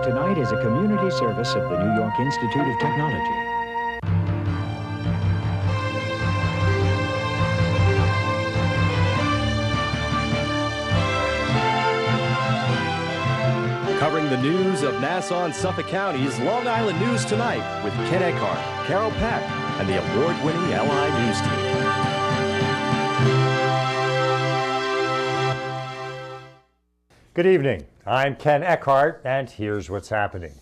Tonight is a community service of the New York Institute of Technology. Covering the news of Nassau and Suffolk Counties, Long Island News Tonight with Ken Eckhart, Carol Peck, and the award-winning LI News team. Good evening. I'm Ken Eckhart, and here's what's happening.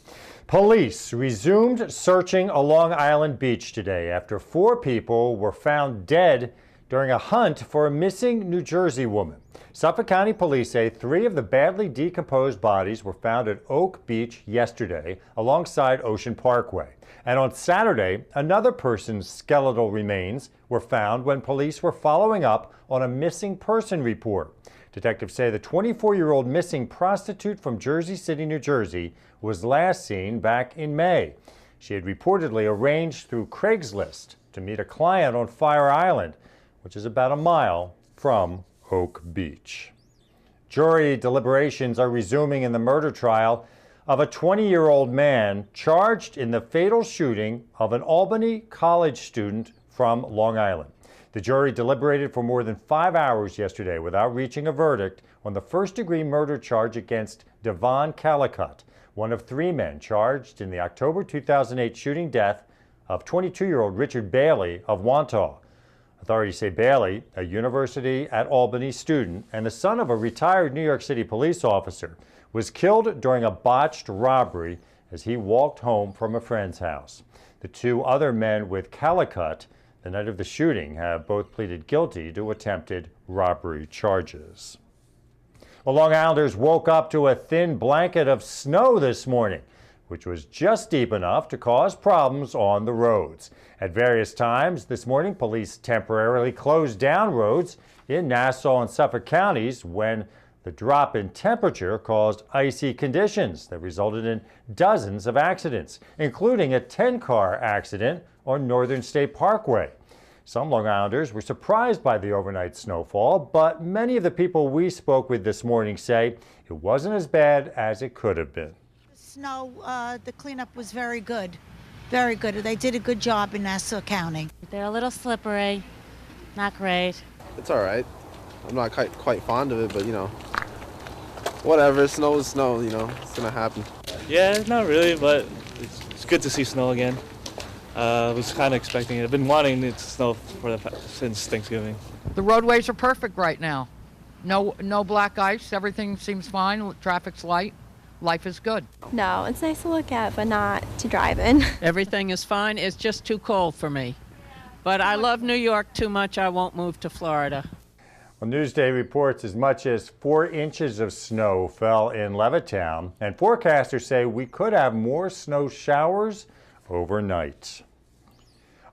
Police resumed searching along Island Beach today after 4 people were found dead during a hunt for a missing New Jersey woman. Suffolk County Police say 3 of the badly decomposed bodies were found at Oak Beach yesterday alongside Ocean Parkway. And on Saturday, another person's skeletal remains were found when police were following up on a missing person report. Detectives say the 24-year-old missing prostitute from Jersey City, New Jersey, was last seen back in May. She had reportedly arranged through Craigslist to meet a client on Fire Island, which is about a mile from Oak Beach. Jury deliberations are resuming in the murder trial of a 20-year-old man charged in the fatal shooting of an Albany college student from Long Island. The jury deliberated for more than 5 hours yesterday without reaching a verdict on the first-degree murder charge against Devon Callicutt, one of 3 men charged in the October 2008 shooting death of 22-year-old Richard Bailey of Wantagh. Authorities say Bailey, a University at Albany student and the son of a retired New York City police officer, was killed during a botched robbery as he walked home from a friend's house. The 2 other men with Callicutt the night of the shooting have both pleaded guilty to attempted robbery charges. Well, Long Islanders woke up to a thin blanket of snow this morning, which was just deep enough to cause problems on the roads. At various times this morning, police temporarily closed down roads in Nassau and Suffolk counties when the drop in temperature caused icy conditions that resulted in dozens of accidents, including a 10-car accident on Northern State Parkway. Some Long Islanders were surprised by the overnight snowfall, but many of the people we spoke with this morning say it wasn't as bad as it could have been. Snow, the cleanup was very good. Very good. They did a good job in Nassau County. They're a little slippery, not great. It's all right. I'm not quite fond of it, but, you know, whatever. Snow is snow, you know. It's going to happen. Yeah, not really, but it's good to see snow again. I was kind of expecting it. I've been wanting it to snow since Thanksgiving. The roadways are perfect right now. No black ice. Everything seems fine. Traffic's light. Life is good. No, it's nice to look at, but not to drive in. Everything is fine. It's just too cold for me. But I love New York too much. I won't move to Florida. Well, Newsday reports as much as 4 inches of snow fell in Levittown, and forecasters say we could have more snow showers overnight.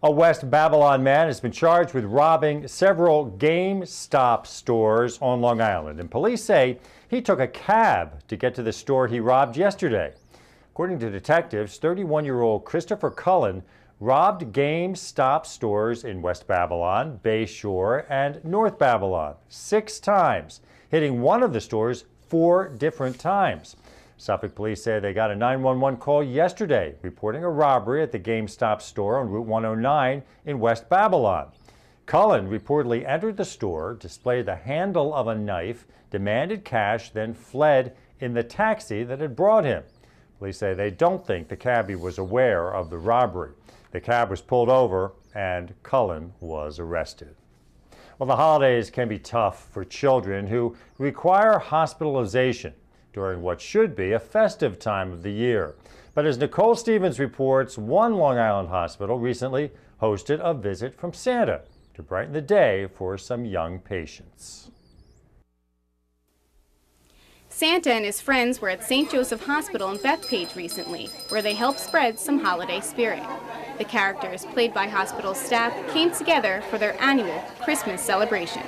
A West Babylon man has been charged with robbing several GameStop stores on Long Island, and police say he took a cab to get to the store he robbed yesterday. According to detectives, 31-year-old Christopher Cullen robbed GameStop stores in West Babylon, Bay Shore, and North Babylon 6 times, hitting one of the stores 4 different times. Suffolk police say they got a 911 call yesterday reporting a robbery at the GameStop store on Route 109 in West Babylon. Cullen reportedly entered the store, displayed the handle of a knife, demanded cash, then fled in the taxi that had brought him. Police say they don't think the cabbie was aware of the robbery. The cab was pulled over and Cullen was arrested. Well, the holidays can be tough for children who require hospitalization during what should be a festive time of the year. But as Nicole Stevens reports, one Long Island hospital recently hosted a visit from Santa to brighten the day for some young patients. Santa and his friends were at St. Joseph Hospital in Bethpage recently, where they helped spread some holiday spirit. The characters, played by hospital staff, came together for their annual Christmas celebration.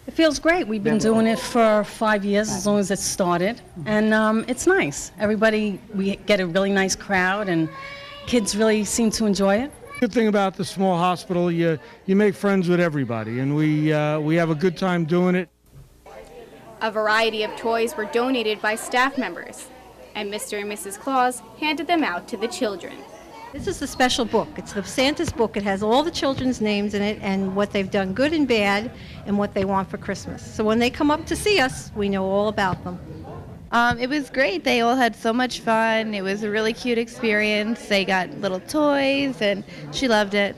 It feels great. We've been doing it for 5 years, as long as it started, and it's nice. We get a really nice crowd, and kids really seem to enjoy it. Good thing about the small hospital, you make friends with everybody, and we have a good time doing it. A variety of toys were donated by staff members. and Mr. and Mrs. Claus handed them out to the children. This is a special book. It's the Santa's book. It has all the children's names in it and what they've done good and bad and what they want for Christmas. So when they come up to see us, we know all about them. It was great. They all had so much fun. It was a really cute experience. They got little toys and she loved it.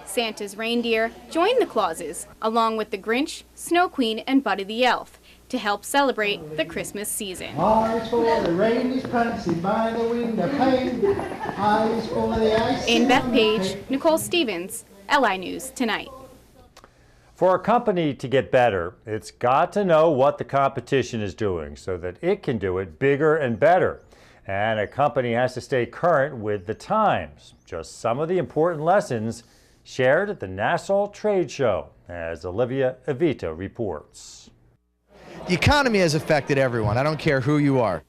Santa's reindeer joined the Clauses, along with the Grinch, Snow Queen, and Buddy the Elf, to help celebrate the Christmas season. Eyes for the rain is prancing by the window pane. Eyes for the ice. In Bethpage, Nicole Stevens, LI News Tonight. For a company to get better, it's got to know what the competition is doing so that it can do it bigger and better. And a company has to stay current with the times. Just some of the important lessons shared at the Nassau Trade Show, as Olivia Evita reports. The economy has affected everyone. I don't care who you are.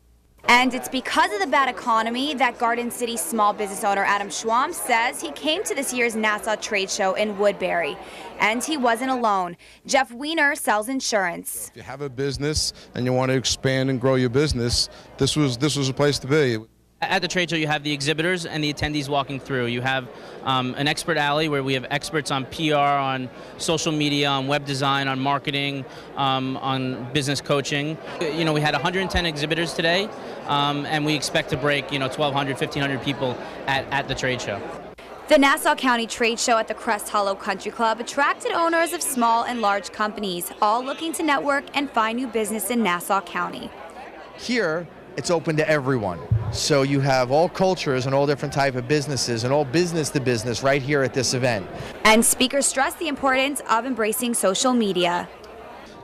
And it's because of the bad economy that Garden City small business owner Adam Schwam says he came to this year's Nassau Trade Show in Woodbury. And he wasn't alone. Jeff Weiner sells insurance. If you have a business and you want to expand and grow your business, this was a place to be. At the trade show, you have the exhibitors and the attendees walking through. You have an expert alley where we have experts on PR, on social media, on web design, on marketing, on business coaching. You know, we had 110 exhibitors today, and we expect to break, 1,200, 1,500 people at the trade show. The Nassau County Trade Show at the Crest Hollow Country Club attracted owners of small and large companies, all looking to network and find new business in Nassau County. Here, it's open to everyone. So you have all cultures and all different type of businesses and all business to business right here at this event. And speakers stressed the importance of embracing social media.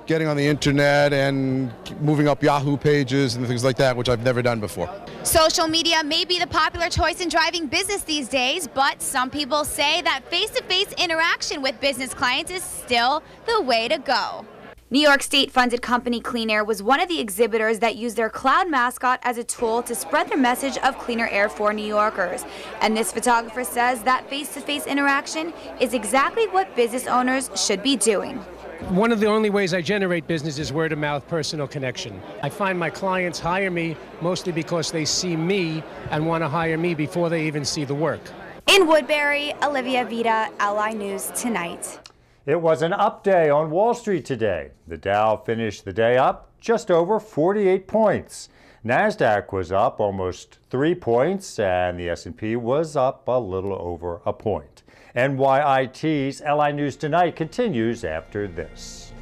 Getting on the internet and moving up Yahoo pages and things like that, which I've never done before. Social media may be the popular choice in driving business these days, but some people say that face-to-face interaction with business clients is still the way to go. New York State-funded company Clean Air was one of the exhibitors that used their cloud mascot as a tool to spread their message of cleaner air for New Yorkers. And this photographer says that face-to-face interaction is exactly what business owners should be doing. One of the only ways I generate business is word-of-mouth, personal connection. I find my clients hire me mostly because they see me and want to hire me before they even see the work. In Woodbury, Olivia Vita, LI News Tonight. It was an up day on Wall Street today. The Dow finished the day up just over 48 points. NASDAQ was up almost 3 points, and the S&P was up a little over a point. NYIT's LI News Tonight continues after this.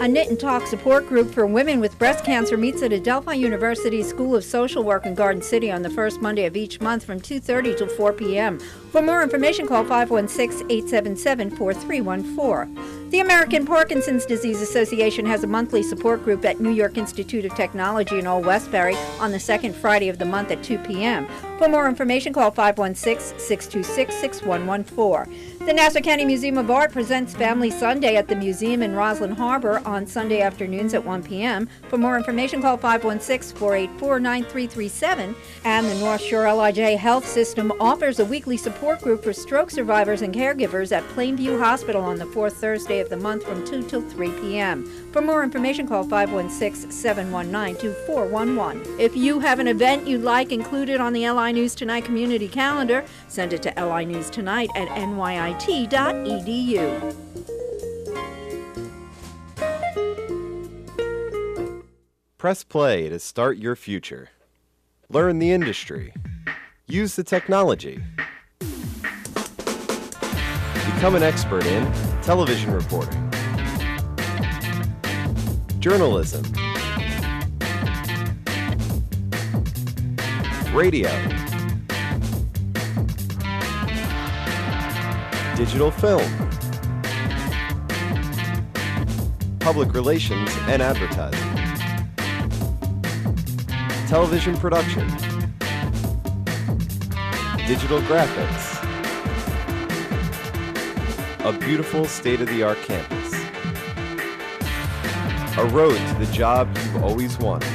A Knit and Talk support group for women with breast cancer meets at Adelphi University's School of Social Work in Garden City on the first Monday of each month from 2:30 till 4 p.m. For more information, call 516-877-4314. The American Parkinson's Disease Association has a monthly support group at New York Institute of Technology in Old Westbury on the second Friday of the month at 2 p.m. For more information, call 516-626-6114. The Nassau County Museum of Art presents Family Sunday at the museum in Roslyn Harbor on Sunday afternoons at 1 p.m. For more information, call 516-484-9337. And the North Shore LIJ Health System offers a weekly support group for stroke survivors and caregivers at Plainview Hospital on the fourth Thursday of the month from 2 till 3 p.m. For more information, call 516-719-2411. If you have an event you'd like included on the LI News Tonight community calendar, send it to linewstonight at nyit.edu. Press play to start your future. Learn the industry. Use the technology. Become an expert in television reporting, journalism, radio, digital film, public relations and advertising, television production, digital graphics, a beautiful state-of-the-art campus, a road to the job you've always wanted.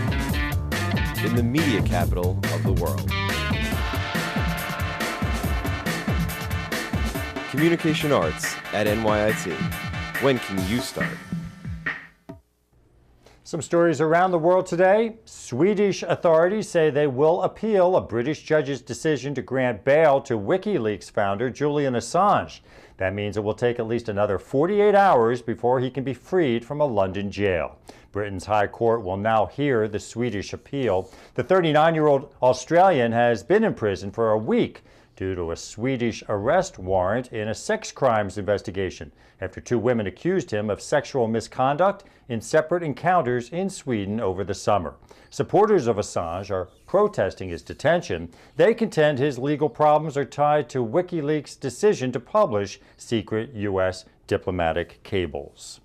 in the media capital of the world. Communication Arts at NYIT. When can you start? Some stories around the world today. Swedish authorities say they will appeal a British judge's decision to grant bail to WikiLeaks founder Julian Assange. That means it will take at least another 48 hours before he can be freed from a London jail. Britain's High Court will now hear the Swedish appeal. The 39-year-old Australian has been in prison for a week due to a Swedish arrest warrant in a sex crimes investigation after two women accused him of sexual misconduct in separate encounters in Sweden over the summer. Supporters of Assange are protesting his detention. They contend his legal problems are tied to WikiLeaks' decision to publish secret U.S. diplomatic cables.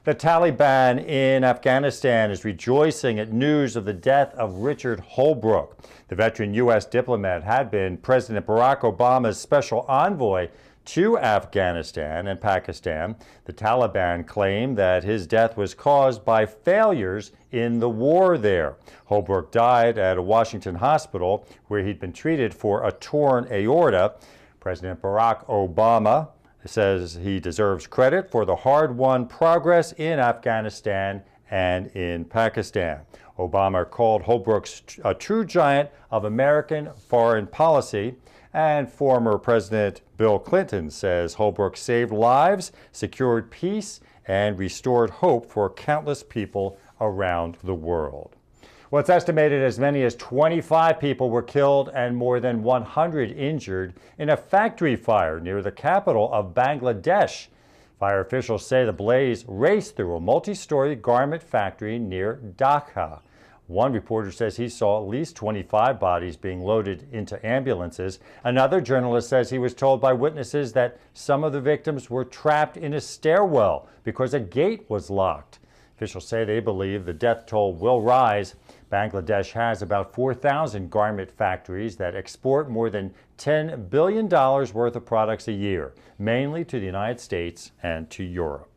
The Taliban in Afghanistan is rejoicing at news of the death of Richard Holbrooke. The veteran U.S. diplomat had been President Barack Obama's special envoy to Afghanistan and Pakistan. The Taliban claimed that his death was caused by failures in the war there. Holbrooke died at a Washington hospital where he'd been treated for a torn aorta. President Barack Obama says he deserves credit for the hard-won progress in Afghanistan and in Pakistan. Obama called Holbrooke a true giant of American foreign policy, and former President Bill Clinton says Holbrooke saved lives, secured peace, and restored hope for countless people around the world. Well, it's estimated as many as 25 people were killed and more than 100 injured in a factory fire near the capital of Bangladesh. Fire officials say the blaze raced through a multi-story garment factory near Dhaka. One reporter says he saw at least 25 bodies being loaded into ambulances. Another journalist says he was told by witnesses that some of the victims were trapped in a stairwell because a gate was locked. Officials say they believe the death toll will rise. Bangladesh has about 4,000 garment factories that export more than $10 billion worth of products a year, mainly to the United States and to Europe.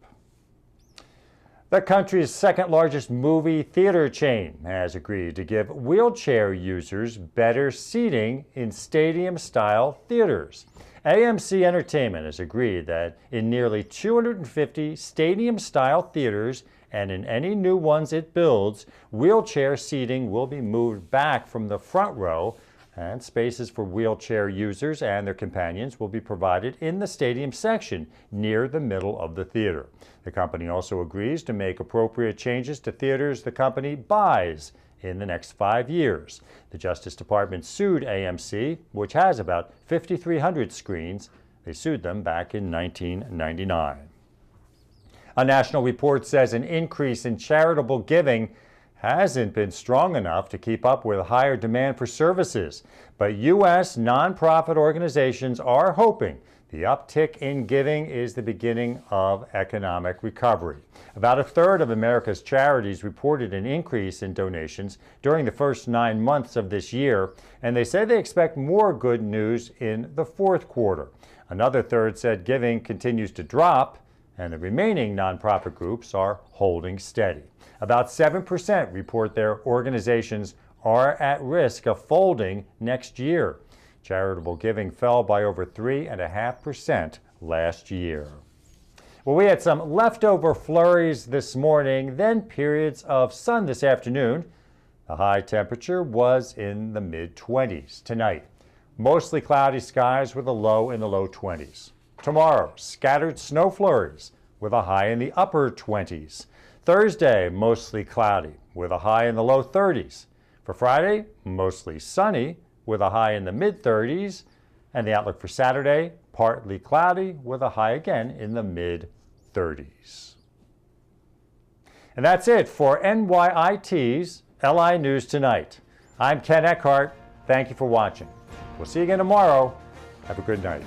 The country's second largest movie theater chain has agreed to give wheelchair users better seating in stadium-style theaters. AMC Entertainment has agreed that in nearly 250 stadium-style theaters and in any new ones it builds, wheelchair seating will be moved back from the front row, and spaces for wheelchair users and their companions will be provided in the stadium section near the middle of the theater. The company also agrees to make appropriate changes to theaters the company buys in the next 5 years. The Justice Department sued AMC, which has about 5,300 screens. They sued them back in 1999. A national report says an increase in charitable giving hasn't been strong enough to keep up with higher demand for services. But U.S. nonprofit organizations are hoping the uptick in giving is the beginning of economic recovery. About a third of America's charities reported an increase in donations during the first 9 months of this year, and they say they expect more good news in the fourth quarter. Another third said giving continues to drop, and the remaining nonprofit groups are holding steady. About 7% report their organizations are at risk of folding next year. Charitable giving fell by over 3.5% last year. Well, we had some leftover flurries this morning, then periods of sun this afternoon. The high temperature was in the mid-20s. Tonight, mostly cloudy skies with a low in the low 20s. Tomorrow, scattered snow flurries with a high in the upper 20s. Thursday, mostly cloudy with a high in the low 30s. For Friday, mostly sunny with a high in the mid-30s. And the outlook for Saturday, partly cloudy with a high again in the mid-30s. And that's it for NYIT's LI News Tonight. I'm Ken Eckhart. Thank you for watching. We'll see you again tomorrow. Have a good night.